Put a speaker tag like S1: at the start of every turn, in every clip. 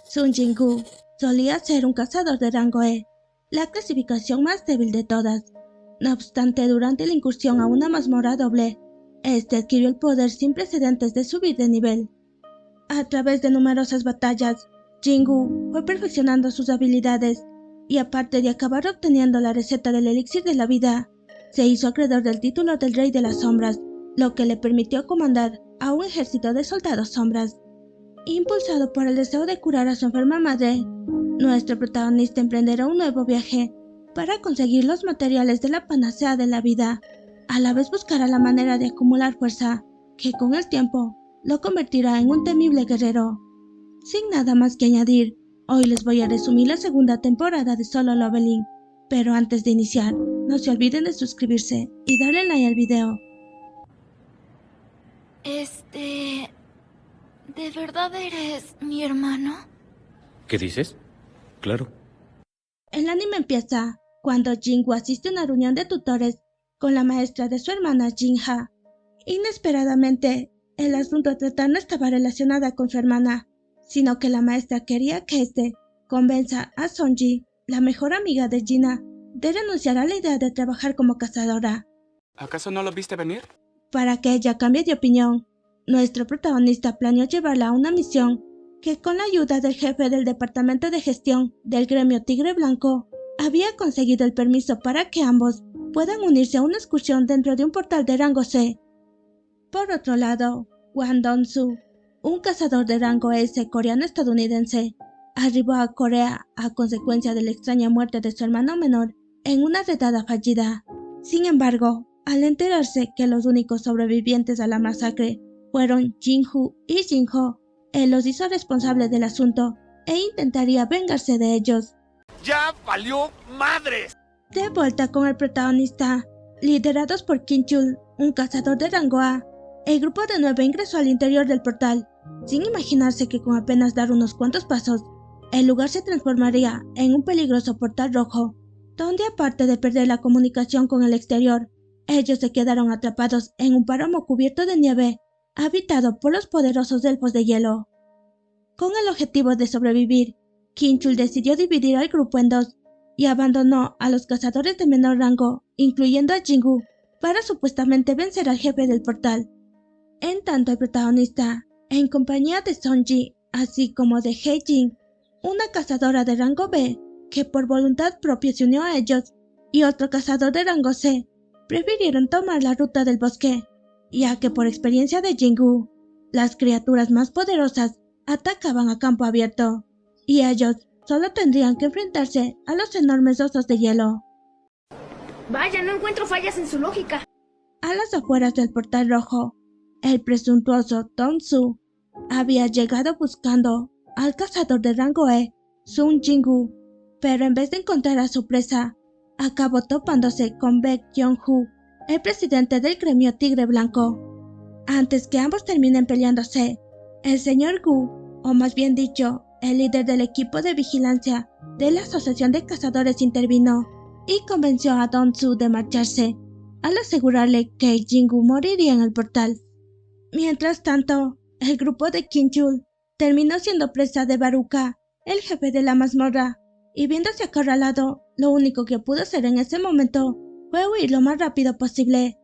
S1: Sun Jin-gu solía ser un cazador de rango E, la clasificación más débil de todas. No obstante, durante la incursión a una mazmorra doble, este adquirió el poder sin precedentes de subir de nivel. A través de numerosas batallas, Jin-gu fue perfeccionando sus habilidades y aparte de acabar obteniendo la receta del elixir de la vida, se hizo acreedor del título del Rey de las Sombras, lo que le permitió comandar a un ejército de soldados sombras. Impulsado por el deseo de curar a su enferma madre, nuestro protagonista emprenderá un nuevo viaje para conseguir los materiales de la panacea de la vida. A la vez buscará la manera de acumular fuerza, que con el tiempo lo convertirá en un temible guerrero. Sin nada más que añadir, hoy les voy a resumir la segunda temporada de Solo Leveling, pero antes de iniciar, no se olviden de suscribirse y darle like al video.
S2: ¿De verdad eres mi hermano?
S3: ¿Qué dices? Claro.
S1: El anime empieza cuando Jin-gu asiste a una reunión de tutores con la maestra de su hermana Jin-ha. Inesperadamente, el asunto a tratar no estaba relacionado con su hermana, sino que la maestra quería que éste convenza a Sonji, la mejor amiga de Gina, de renunciar a la idea de trabajar como cazadora.
S4: ¿Acaso no lo viste venir?
S1: Para que ella cambie de opinión, nuestro protagonista planeó llevarla a una misión que, con la ayuda del jefe del departamento de gestión del gremio Tigre Blanco, había conseguido el permiso para que ambos puedan unirse a una excursión dentro de un portal de rango C. Por otro lado, Hwang Dong-soo, un cazador de rango S coreano-estadounidense, arribó a Corea a consecuencia de la extraña muerte de su hermano menor en una redada fallida. Sin embargo, al enterarse que los únicos sobrevivientes a la masacre fueron Jin-hu y Jin-ho, él los hizo responsables del asunto e intentaría vengarse de ellos.
S4: ¡Ya valió madres!
S1: De vuelta con el protagonista, liderados por Kim-chul, un cazador de rango A, el grupo de 9 ingresó al interior del portal, sin imaginarse que con apenas dar unos cuantos pasos, el lugar se transformaría en un peligroso portal rojo, donde aparte de perder la comunicación con el exterior, ellos se quedaron atrapados en un páramo cubierto de nieve, habitado por los poderosos elfos de hielo. Con el objetivo de sobrevivir, Kim-chul decidió dividir al grupo en dos y abandonó a los cazadores de menor rango, incluyendo a Jin-gu, para supuestamente vencer al jefe del portal. En tanto, el protagonista, en compañía de Sonji, así como de Hye-jin, una cazadora de rango B, que por voluntad propia se unió a ellos, y otro cazador de rango C, prefirieron tomar la ruta del bosque, ya que por experiencia de Jin-gu, las criaturas más poderosas atacaban a campo abierto, y ellos solo tendrían que enfrentarse a los enormes osos de hielo.
S5: Vaya, no encuentro fallas en su lógica.
S1: A las afueras del portal rojo, el presuntuoso Dong-soo había llegado buscando al cazador de rango E, Sun Jin-gu, pero en vez de encontrar a su presa, acabó topándose con Baek Kyung-hu, el presidente del gremio Tigre Blanco. Antes que ambos terminen peleándose, el señor Gu, o más bien dicho, el líder del equipo de vigilancia de la Asociación de Cazadores, intervino y convenció a Dong-soo de marcharse, al asegurarle que Jin-gu moriría en el portal. Mientras tanto, el grupo de Kim-chul terminó siendo presa de Baruka, el jefe de la mazmorra, y viéndose acorralado, lo único que pudo hacer en ese momento fue huir lo más rápido posible.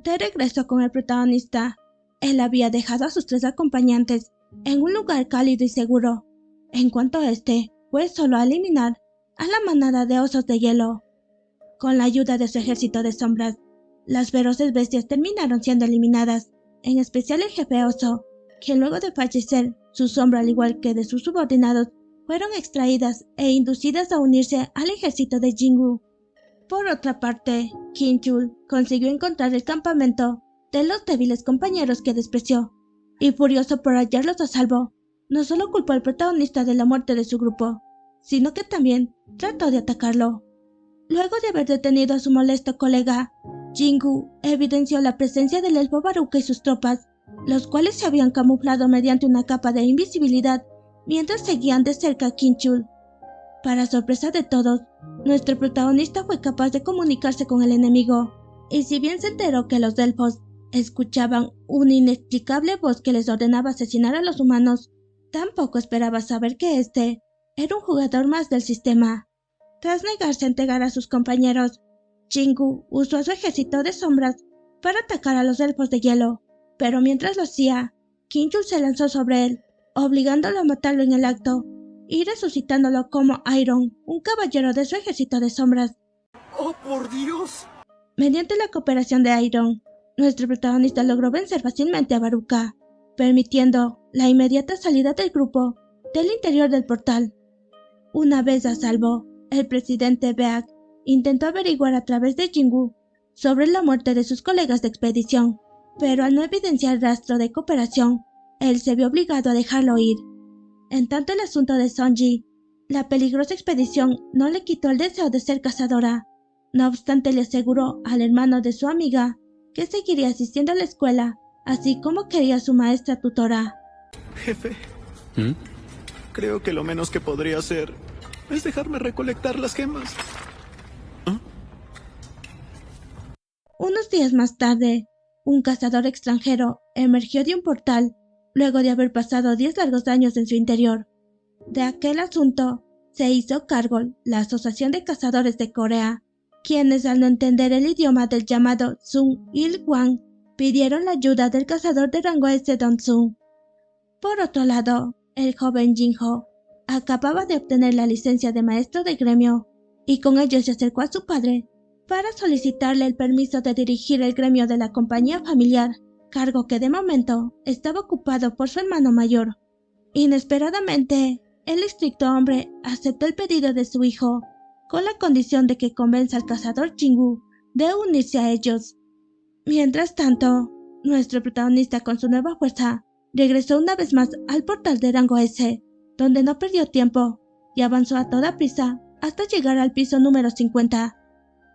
S1: De regreso con el protagonista, él había dejado a sus 3 acompañantes en un lugar cálido y seguro, en cuanto este fue solo a eliminar a la manada de osos de hielo. Con la ayuda de su ejército de sombras, las feroces bestias terminaron siendo eliminadas, en especial el jefe oso, quien luego de fallecer, su sombra al igual que de sus subordinados, fueron extraídas e inducidas a unirse al ejército de Jin-gu. Por otra parte, Kim-chul consiguió encontrar el campamento de los débiles compañeros que despreció, y furioso por hallarlos a salvo, no solo culpó al protagonista de la muerte de su grupo, sino que también trató de atacarlo. Luego de haber detenido a su molesto colega, Jin-gu evidenció la presencia del elfo Baruka y sus tropas, los cuales se habían camuflado mediante una capa de invisibilidad mientras seguían de cerca a Kim-chul. Para sorpresa de todos, nuestro protagonista fue capaz de comunicarse con el enemigo, y si bien se enteró que los elfos escuchaban una inexplicable voz que les ordenaba asesinar a los humanos, Tampoco esperaba saber que este era un jugador más del sistema. Tras negarse a entregar a sus compañeros, Jingu usó a su ejército de sombras para atacar a los elfos de hielo, pero mientras lo hacía, Kinjul se lanzó sobre él, obligándolo a matarlo en el acto y resucitándolo como Iron, un caballero de su ejército de sombras.
S4: ¡Oh, por Dios!
S1: Mediante la cooperación de Iron, nuestro protagonista logró vencer fácilmente a Baruka, permitiendo la inmediata salida del grupo del interior del portal. Una vez a salvo, el presidente Beak intentó averiguar a través de Jingu sobre la muerte de sus colegas de expedición, pero al no evidenciar rastro de cooperación, él se vio obligado a dejarlo ir. En tanto el asunto de Sonji, la peligrosa expedición no le quitó el deseo de ser cazadora. No obstante, le aseguró al hermano de su amiga que seguiría asistiendo a la escuela, así como quería su maestra tutora.
S6: Jefe, creo que lo menos que podría hacer es dejarme recolectar las gemas.
S1: Unos días más tarde, un cazador extranjero emergió de un portal luego de haber pasado 10 largos años en su interior. De aquel asunto se hizo cargo la Asociación de Cazadores de Corea, quienes al no entender el idioma del llamado Sung Il Wang, pidieron la ayuda del cazador de rango S Don Sung. Por otro lado, el joven Jinho acababa de obtener la licencia de maestro de gremio y con ello se acercó a su padre para solicitarle el permiso de dirigir el gremio de la compañía familiar, cargo que de momento estaba ocupado por su hermano mayor. Inesperadamente, el estricto hombre aceptó el pedido de su hijo, con la condición de que convenza al cazador Jingu de unirse a ellos. Mientras tanto, nuestro protagonista con su nueva fuerza regresó una vez más al portal de rango S, donde no perdió tiempo y avanzó a toda prisa hasta llegar al piso número 50.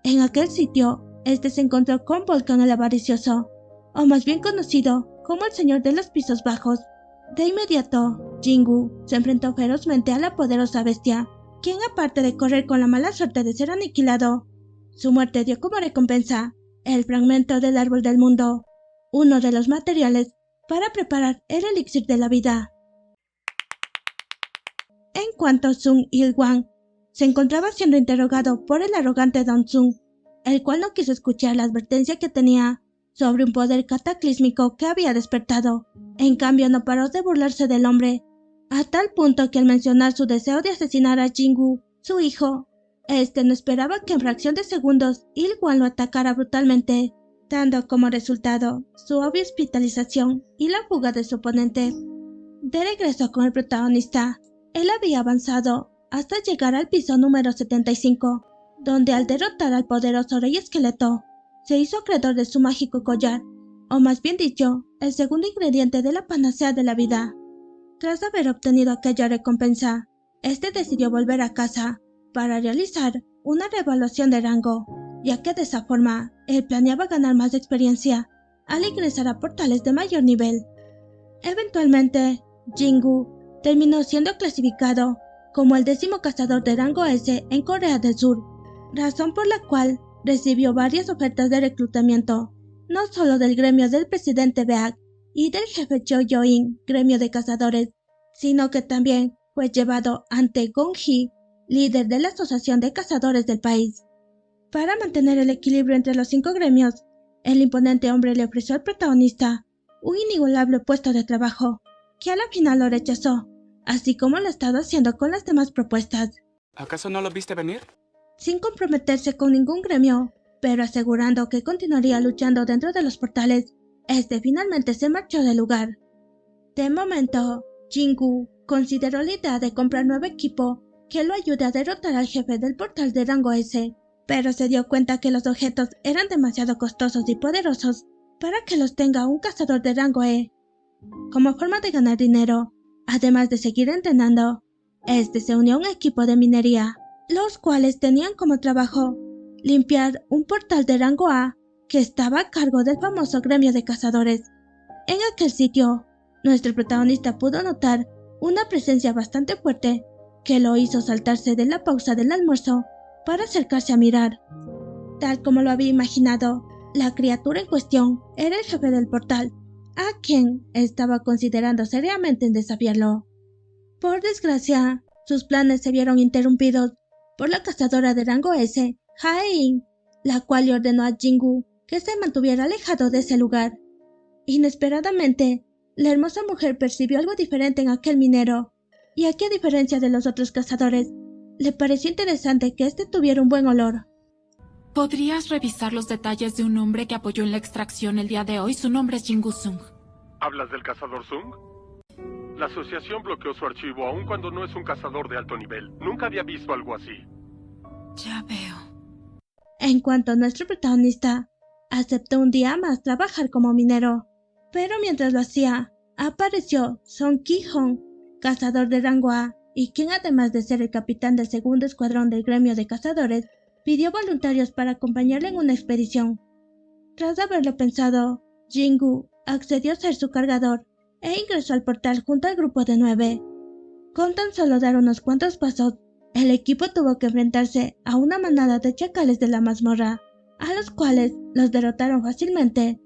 S1: En aquel sitio, este se encontró con Volcan el Avaricioso, o más bien conocido como el Señor de los Pisos Bajos. De inmediato, Jingu se enfrentó ferozmente a la poderosa bestia, quien aparte de correr con la mala suerte de ser aniquilado, su muerte dio como recompensa el fragmento del árbol del mundo, uno de los materiales para preparar el elixir de la vida. En cuanto Sung Il Wang se encontraba siendo interrogado por el arrogante Don Sung, el cual no quiso escuchar la advertencia que tenía sobre un poder cataclísmico que había despertado. En cambio, no paró de burlarse del hombre, a tal punto que al mencionar su deseo de asesinar a Jingu, su hijo, este no esperaba que en fracción de segundos Il Wang lo atacara brutalmente, dando como resultado su obvia hospitalización y la fuga de su oponente. De regreso con el protagonista, él había avanzado hasta llegar al piso número 75, donde al derrotar al poderoso rey esqueleto, se hizo acreedor de su mágico collar, o más bien dicho, el segundo ingrediente de la panacea de la vida. Tras haber obtenido aquella recompensa, este decidió volver a casa para realizar una reevaluación de rango, ya que de esa forma él planeaba ganar más experiencia al ingresar a portales de mayor nivel. Eventualmente, Jingu terminó siendo clasificado como el 10º cazador de rango S en Corea del Sur, razón por la cual recibió varias ofertas de reclutamiento, no solo del gremio del presidente Beak y del jefe Cho Yo-in, gremio de cazadores, sino que también fue llevado ante Gong Hee, líder de la Asociación de Cazadores del país. Para mantener el equilibrio entre los 5 gremios, el imponente hombre le ofreció al protagonista un inigualable puesto de trabajo, que a la final lo rechazó, así como lo ha estado haciendo con las demás propuestas.
S4: ¿Acaso no lo viste venir?
S1: Sin comprometerse con ningún gremio, pero asegurando que continuaría luchando dentro de los portales, este finalmente se marchó del lugar. De momento, Jingu consideró la idea de comprar nuevo equipo que lo ayude a derrotar al jefe del portal de rango S, pero se dio cuenta que los objetos eran demasiado costosos y poderosos para que los tenga un cazador de rango E. Como forma de ganar dinero, además de seguir entrenando, este se unió a un equipo de minería, los cuales tenían como trabajo limpiar un portal de rango A que estaba a cargo del famoso gremio de cazadores. En aquel sitio, nuestro protagonista pudo notar una presencia bastante fuerte que lo hizo saltarse de la pausa del almuerzo para acercarse a mirar. Tal como lo había imaginado, la criatura en cuestión era el jefe del portal, a quien estaba considerando seriamente en desafiarlo. Por desgracia, sus planes se vieron interrumpidos por la cazadora de rango S, Hae-in, la cual le ordenó a Jingu que se mantuviera alejado de ese lugar. Inesperadamente, la hermosa mujer percibió algo diferente en aquel minero, y aquí, a diferencia de los otros cazadores, le pareció interesante que este tuviera un buen olor.
S7: ¿Podrías revisar los detalles de un hombre que apoyó en la extracción el día de hoy? Su nombre es Jingu Sung.
S8: ¿Hablas del cazador Sung? La asociación bloqueó su archivo aun cuando no es un cazador de alto nivel. Nunca había visto algo así.
S7: Ya veo.
S1: En cuanto a nuestro protagonista, aceptó un día más trabajar como minero, pero mientras lo hacía, apareció Song Ki-hong, cazador de rango A, y quien además de ser el capitán del segundo escuadrón del gremio de cazadores, pidió voluntarios para acompañarle en una expedición. Tras haberlo pensado, Jingu accedió a ser su cargador e ingresó al portal junto al grupo de 9. Con tan solo dar unos cuantos pasos, el equipo tuvo que enfrentarse a una manada de chacales de la mazmorra, a los cuales los derrotaron fácilmente.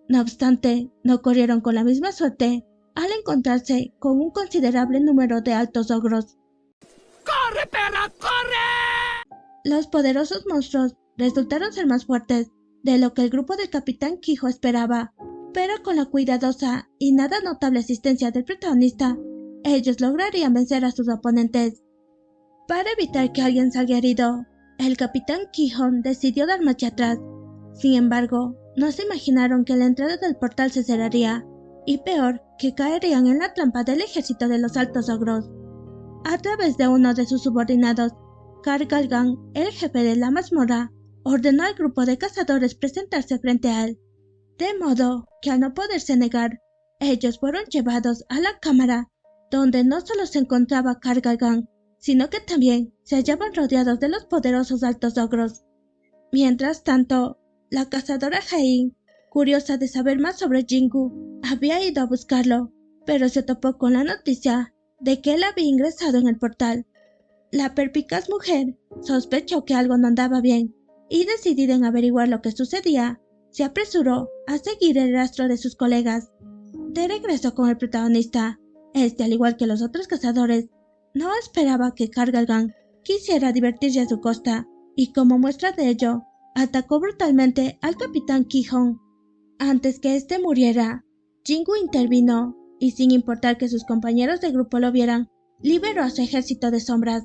S1: No obstante, no corrieron con la misma suerte al encontrarse con un considerable número de altos ogros.
S4: ¡Corre, perra, corre!
S1: Los poderosos monstruos resultaron ser más fuertes de lo que el grupo del Capitán Quijo esperaba, pero con la cuidadosa y nada notable asistencia del protagonista, ellos lograrían vencer a sus oponentes. Para evitar que alguien salga herido, el Capitán Ki-hong decidió dar marcha atrás. Sin embargo, no se imaginaron que la entrada del portal se cerraría, y peor, que caerían en la trampa del ejército de los altos ogros. A través de uno de sus subordinados, Kargalgan, el jefe de la mazmorra, ordenó al grupo de cazadores presentarse frente a él, de modo que al no poderse negar, ellos fueron llevados a la cámara, donde no solo se encontraba Kargalgan, sino que también se hallaban rodeados de los poderosos altos ogros. Mientras tanto, la cazadora Hae-in, curiosa de saber más sobre Jingu, había ido a buscarlo, pero se topó con la noticia de que él había ingresado en el portal. La perspicaz mujer sospechó que algo no andaba bien, y decidida en averiguar lo que sucedía, se apresuró a seguir el rastro de sus colegas. De regreso con el protagonista, este, al igual que los otros cazadores, no esperaba que Kargalgan quisiera divertirse a su costa, y como muestra de ello, atacó brutalmente al Capitán Ki-hong. Antes que éste muriera, Jingu intervino, y sin importar que sus compañeros de grupo lo vieran, liberó a su ejército de sombras.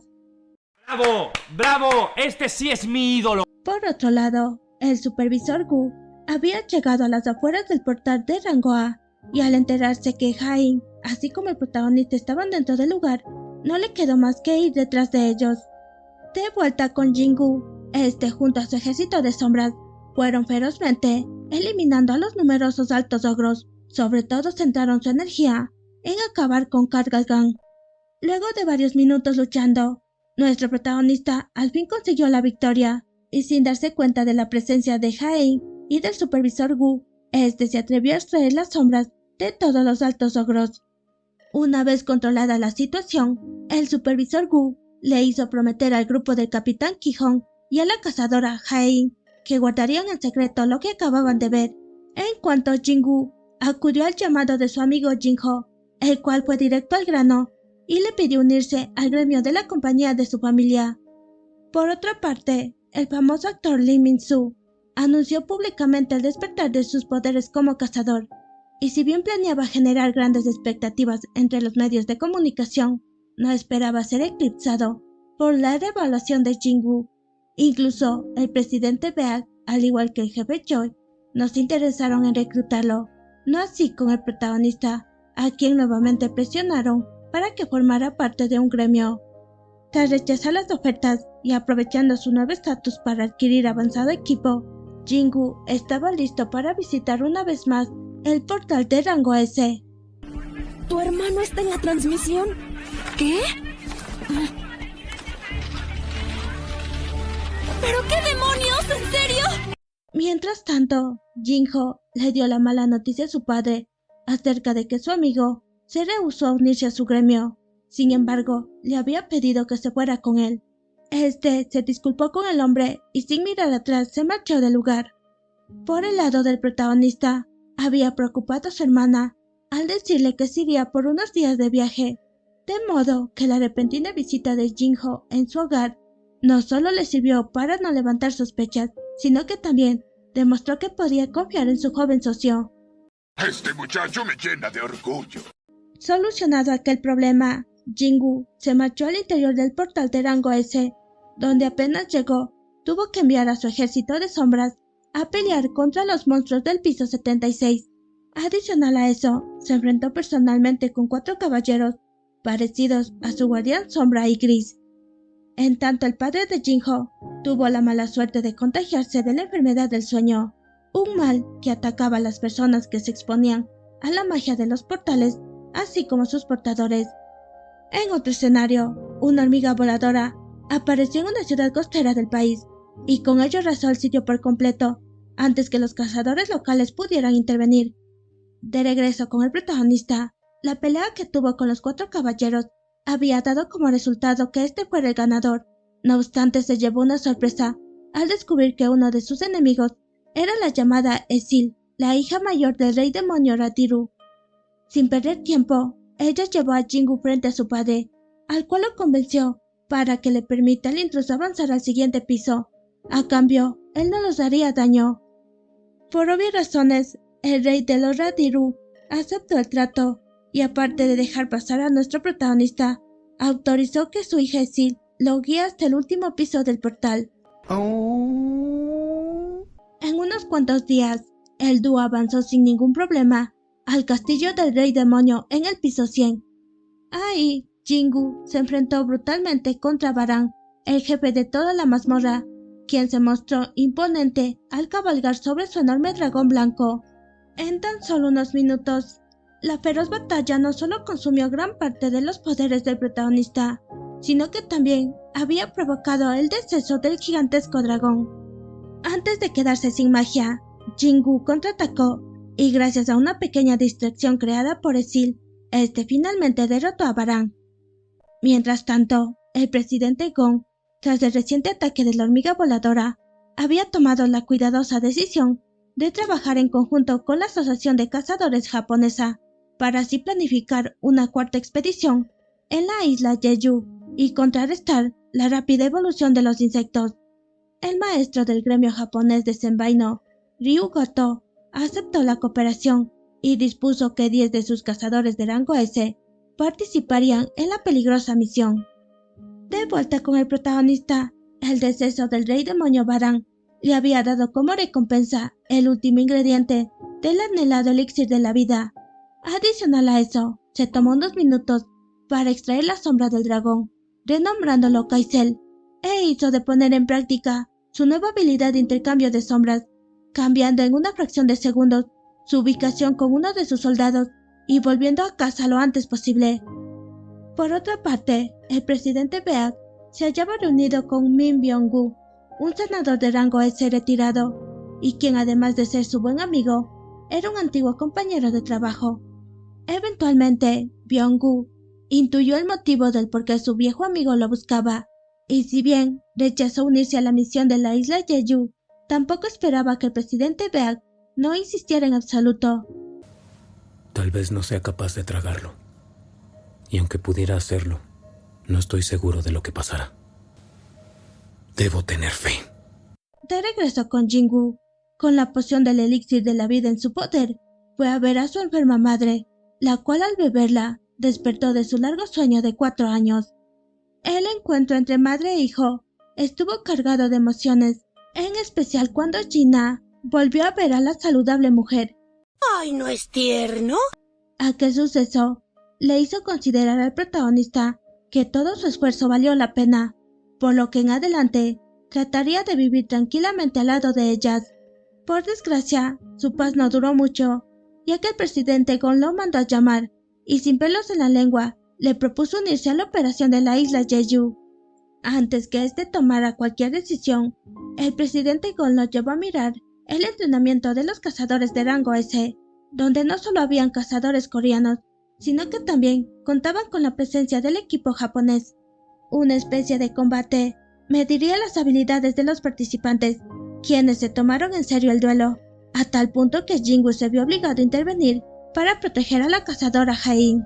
S9: ¡Bravo! ¡Bravo! ¡Este sí es mi ídolo!
S1: Por otro lado, el supervisor Gu había llegado a las afueras del portal de rango A, y al enterarse que Hae-in, así como el protagonista, estaban dentro del lugar, no le quedó más que ir detrás de ellos. De vuelta con Jingu, este junto a su ejército de sombras, fueron ferozmente eliminando a los numerosos altos ogros. Sobre todo centraron su energía en acabar con Kargalgan. Luego de varios minutos luchando, nuestro protagonista al fin consiguió la victoria, y sin darse cuenta de la presencia de Hae-in y del supervisor Gu, este se atrevió a extraer las sombras de todos los altos ogros. Una vez controlada la situación, el supervisor Gu le hizo prometer al grupo del Capitán Ki-hong y a la cazadora Hae-in que guardarían en secreto lo que acababan de ver. En cuanto Jingu acudió al llamado de su amigo Jinho, el cual fue directo al grano y le pidió unirse al gremio de la compañía de su familia. Por otra parte, el famoso actor Lee Min-soo anunció públicamente el despertar de sus poderes como cazador, y si bien planeaba generar grandes expectativas entre los medios de comunicación, no esperaba ser eclipsado por la revaluación de Jingu. Incluso el presidente Beak, al igual que el jefe Choi, no se interesaron en reclutarlo, no así con el protagonista, a quien nuevamente presionaron para que formara parte de un gremio. Tras rechazar las ofertas y aprovechando su nuevo estatus para adquirir avanzado equipo, Jingu estaba listo para visitar una vez más el portal de rango S.
S10: ¿Tu hermano está en la transmisión? ¿Qué? ¿Pero qué demonios? ¿En serio?
S1: Mientras tanto, Jinho le dio la mala noticia a su padre acerca de que su amigo se rehusó a unirse a su gremio. Sin embargo, le había pedido que se fuera con él. Este se disculpó con el hombre y sin mirar atrás se marchó del lugar. Por el lado del protagonista, había preocupado a su hermana al decirle que se iría por unos días de viaje. de modo que la repentina visita de Jinho en su hogar no solo le sirvió para no levantar sospechas, sino que también demostró que podía confiar en su joven socio.
S4: Este muchacho me llena de orgullo.
S1: Solucionado aquel problema, Jingu se marchó al interior del portal de rango S, donde apenas llegó, tuvo que enviar a su ejército de sombras a pelear contra los monstruos del piso 76. Adicional a eso, se enfrentó personalmente con 4 caballeros parecidos a su guardián Sombra y Gris. En tanto, el padre de Jinho tuvo la mala suerte de contagiarse de la enfermedad del sueño, un mal que atacaba a las personas que se exponían a la magia de los portales, así como sus portadores. En otro escenario, una hormiga voladora apareció en una ciudad costera del país, y con ello arrasó el sitio por completo, antes que los cazadores locales pudieran intervenir. De regreso con el protagonista, la pelea que tuvo con los 4 caballeros había dado como resultado que este fuera el ganador. No obstante, se llevó una sorpresa al descubrir que uno de sus enemigos era la llamada Esil, la hija mayor del rey demonio Ratiru. Sin perder tiempo, ella llevó a Jingu frente a su padre, al cual lo convenció para que le permita al intruso avanzar al siguiente piso. A cambio, él no los haría daño. Por obvias razones, el rey de los Ratiru aceptó el trato, y aparte de dejar pasar a nuestro protagonista, autorizó que su hija Esil lo guíe hasta el último piso del portal. En unos cuantos días, el dúo avanzó sin ningún problema al castillo del rey demonio en el piso 100. Ahí, Jingu se enfrentó brutalmente contra Baran, el jefe de toda la mazmorra, quien se mostró imponente al cabalgar sobre su enorme dragón blanco. En tan solo unos minutos, la feroz batalla no solo consumió gran parte de los poderes del protagonista, sino que también había provocado el deceso del gigantesco dragón. Antes de quedarse sin magia, Jingu contraatacó, y gracias a una pequeña distracción creada por Esil, este finalmente derrotó a Baran. Mientras tanto, el presidente Gon, tras el reciente ataque de la hormiga voladora, había tomado la cuidadosa decisión de trabajar en conjunto con la Asociación de Cazadores japonesa, para así planificar una 4ª expedición en la isla Jeju y contrarrestar la rápida evolución de los insectos. El maestro del gremio japonés de Senbaino, Ryu Goto, aceptó la cooperación y dispuso que 10 de sus cazadores de rango S participarían en la peligrosa misión. De vuelta con el protagonista, el deceso del rey demonio Baran le había dado como recompensa el último ingrediente del anhelado elixir de la vida. Adicional a eso, se tomó unos minutos para extraer la sombra del dragón, renombrándolo Kaisel, e hizo de poner en práctica su nueva habilidad de intercambio de sombras, cambiando en una fracción de segundos su ubicación con uno de sus soldados y volviendo a casa lo antes posible. Por otra parte, el presidente Beak se hallaba reunido con Min Byung-gu, un senador de rango S retirado, y quien además de ser su buen amigo, era un antiguo compañero de trabajo. Eventualmente, Byung-gu intuyó el motivo del por qué su viejo amigo lo buscaba, y si bien rechazó unirse a la misión de la isla Jeju, tampoco esperaba que el presidente Beak no insistiera en absoluto.
S3: Tal vez no sea capaz de tragarlo. Y aunque pudiera hacerlo, no estoy seguro de lo que pasará. Debo tener fe.
S1: De regreso con Jingu, con la poción del elixir de la vida en su poder, fue a ver a su enferma madre, la cual al beberla despertó de su largo sueño de 4 años. El encuentro entre madre e hijo estuvo cargado de emociones, en especial cuando Gina volvió a ver a la saludable mujer.
S10: ¡Ay, no es tierno!
S1: Aquel suceso le hizo considerar al protagonista que todo su esfuerzo valió la pena, por lo que en adelante trataría de vivir tranquilamente al lado de ellas. Por desgracia, su paz no duró mucho, ya que el presidente Gon lo mandó a llamar, y sin pelos en la lengua, le propuso unirse a la operación de la isla Jeju. Antes que éste tomara cualquier decisión, el presidente Gon lo llevó a mirar el entrenamiento de los cazadores de rango S, donde no solo habían cazadores coreanos, sino que también contaban con la presencia del equipo japonés. Una especie de combate mediría las habilidades de los participantes, quienes se tomaron en serio el duelo, a tal punto que Jingu se vio obligado a intervenir para proteger a la cazadora Jain.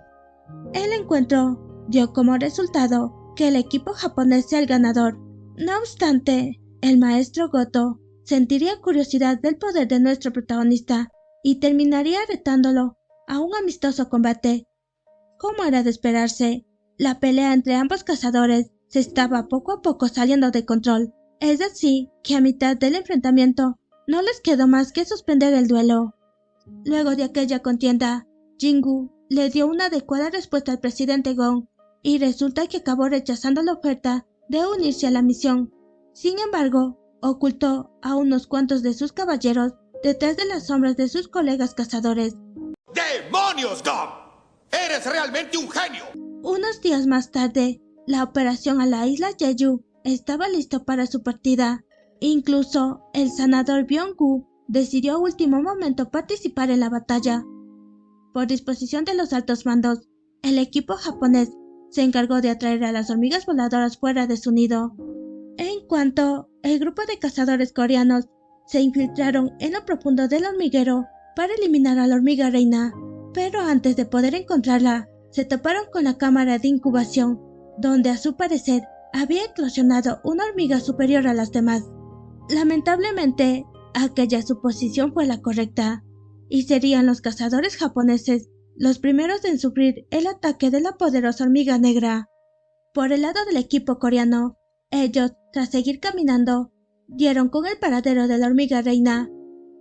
S1: El encuentro dio como resultado que el equipo japonés sea el ganador. No obstante, el maestro Goto sentiría curiosidad del poder de nuestro protagonista y terminaría retándolo a un amistoso combate. Como era de esperarse, la pelea entre ambos cazadores se estaba poco a poco saliendo de control. Es así que a mitad del enfrentamiento no les quedó más que suspender el duelo. Luego de aquella contienda, Jingu le dio una adecuada respuesta al presidente Gon y resulta que acabó rechazando la oferta de unirse a la misión. Sin embargo, ocultó a unos cuantos de sus caballeros detrás de las sombras de sus colegas cazadores.
S11: ¡Demonios, Gon! ¡Eres realmente un genio!
S1: Unos días más tarde, la operación a la isla Jeju estaba lista para su partida. Incluso el sanador Byung-gu decidió a último momento participar en la batalla. Por disposición de los altos mandos, el equipo japonés se encargó de atraer a las hormigas voladoras fuera de su nido. En cuanto el grupo de cazadores coreanos se infiltraron en lo profundo del hormiguero para eliminar a la hormiga reina, pero antes de poder encontrarla, se toparon con la cámara de incubación, donde a su parecer había eclosionado una hormiga superior a las demás. Lamentablemente, aquella suposición fue la correcta, y serían los cazadores japoneses los primeros en sufrir el ataque de la poderosa hormiga negra. Por el lado del equipo coreano, ellos, tras seguir caminando, dieron con el paradero de la hormiga reina,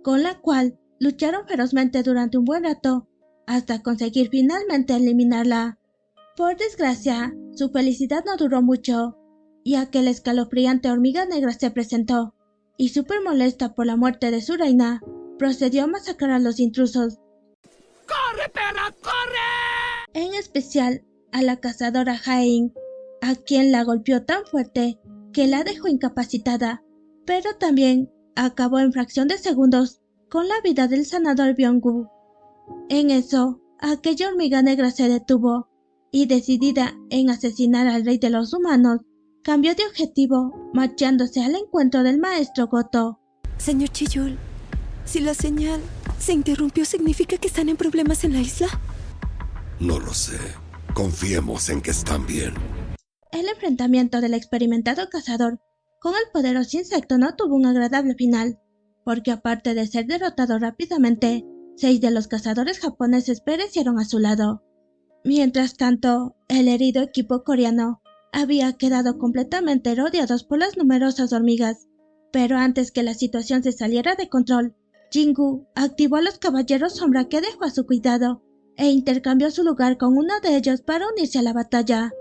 S1: con la cual lucharon ferozmente durante un buen rato, hasta conseguir finalmente eliminarla. Por desgracia, su felicidad no duró mucho, ya que la escalofriante hormiga negra se presentó, y súper molesta por la muerte de su reina, procedió a masacrar a los intrusos.
S11: ¡Corre, perra, corre!
S1: En especial a la cazadora Jae-in, a quien la golpeó tan fuerte que la dejó incapacitada, pero también acabó en fracción de segundos con la vida del sanador Byung-gu. En eso, aquella hormiga negra se detuvo y, decidida en asesinar al rey de los humanos, cambió de objetivo, marchándose al encuentro del maestro Goto.
S10: Señor Chiyul, si la señal se interrumpió, ¿significa que están en problemas en la isla?
S12: No lo sé. Confiemos en que están bien.
S1: El enfrentamiento del experimentado cazador con el poderoso insecto no tuvo un agradable final, porque aparte de ser derrotado rápidamente, 6 de los cazadores japoneses perecieron a su lado. Mientras tanto, el herido equipo coreano había quedado completamente rodeados por las numerosas hormigas, pero antes que la situación se saliera de control, Jingu activó a los caballeros sombra que dejó a su cuidado e intercambió su lugar con uno de ellos para unirse a la batalla.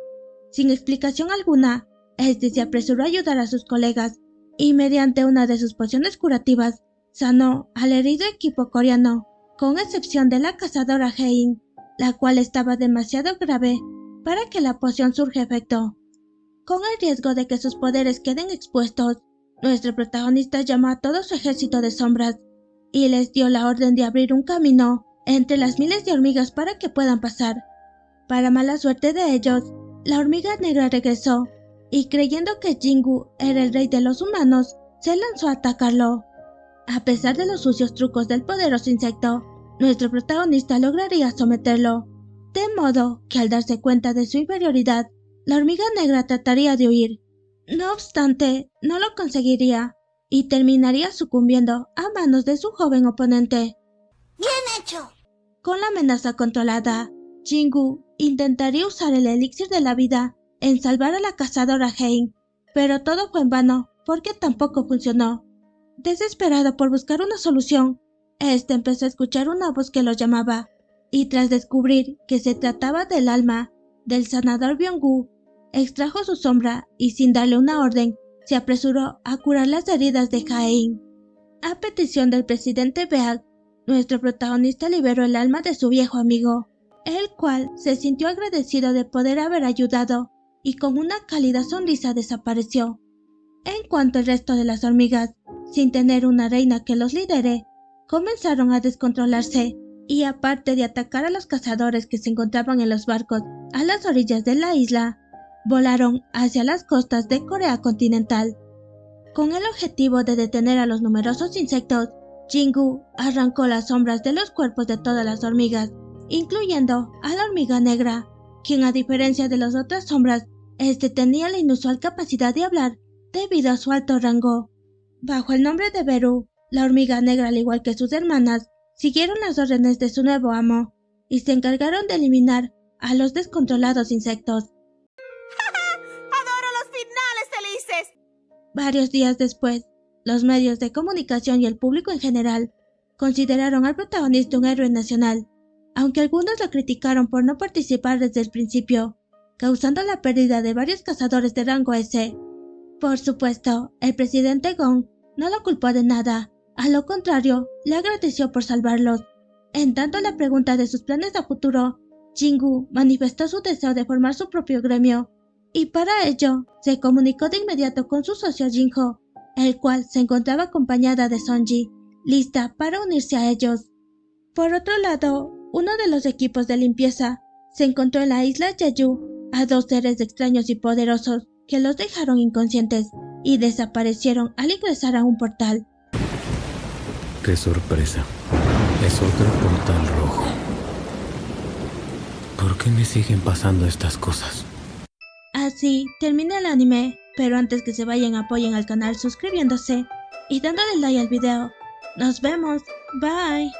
S1: Sin explicación alguna, este se apresuró a ayudar a sus colegas y mediante una de sus pociones curativas sanó al herido equipo coreano, con excepción de la cazadora Jae-in, la cual estaba demasiado grave para que la poción surja efecto. Con el riesgo de que sus poderes queden expuestos, nuestro protagonista llamó a todo su ejército de sombras y les dio la orden de abrir un camino entre las miles de hormigas para que puedan pasar. Para mala suerte de ellos, la hormiga negra regresó y, creyendo que Jingu era el rey de los humanos, se lanzó a atacarlo. A pesar de los sucios trucos del poderoso insecto, nuestro protagonista lograría someterlo, de modo que al darse cuenta de su inferioridad, la hormiga negra trataría de huir. No obstante, no lo conseguiría y terminaría sucumbiendo a manos de su joven oponente.
S2: ¡Bien hecho!
S1: Con la amenaza controlada, Jingu intentaría usar el elixir de la vida en salvar a la cazadora Jae-in, pero todo fue en vano porque tampoco funcionó. Desesperado por buscar una solución, este empezó a escuchar una voz que lo llamaba, y tras descubrir que se trataba del alma del sanador Byung-gu, extrajo su sombra y sin darle una orden, se apresuró a curar las heridas de Jae-in. A petición del presidente Beag, nuestro protagonista liberó el alma de su viejo amigo, el cual se sintió agradecido de poder haber ayudado y con una cálida sonrisa desapareció. En cuanto al resto de las hormigas, sin tener una reina que los lidere, comenzaron a descontrolarse y, aparte de atacar a los cazadores que se encontraban en los barcos a las orillas de la isla, volaron hacia las costas de Corea continental. Con el objetivo de detener a los numerosos insectos, Jingu arrancó las sombras de los cuerpos de todas las hormigas, incluyendo a la hormiga negra, quien a diferencia de las otras sombras, tenía la inusual capacidad de hablar debido a su alto rango. Bajo el nombre de Beru, la hormiga negra, al igual que sus hermanas, siguieron las órdenes de su nuevo amo y se encargaron de eliminar a los descontrolados insectos.
S10: ¡Adoro los finales felices!
S1: Varios días después, los medios de comunicación y el público en general consideraron al protagonista un héroe nacional, aunque algunos lo criticaron por no participar desde el principio, causando la pérdida de varios cazadores de rango S. Por supuesto, el presidente Gon no lo culpó de nada, a lo contrario, le agradeció por salvarlos. En tanto a la pregunta de sus planes a futuro, Jingu manifestó su deseo de formar su propio gremio, y para ello se comunicó de inmediato con su socio Jinho, el cual se encontraba acompañada de Sonji, lista para unirse a ellos. Por otro lado, uno de los equipos de limpieza se encontró en la isla Jeju a dos seres extraños y poderosos que los dejaron inconscientes y desaparecieron al ingresar a un portal.
S3: ¡Qué sorpresa! Es otro portal rojo. ¿Por qué me siguen pasando estas cosas?
S1: Así termina el anime, pero antes que se vayan apoyen al canal suscribiéndose y dándole like al video. ¡Nos vemos! Bye.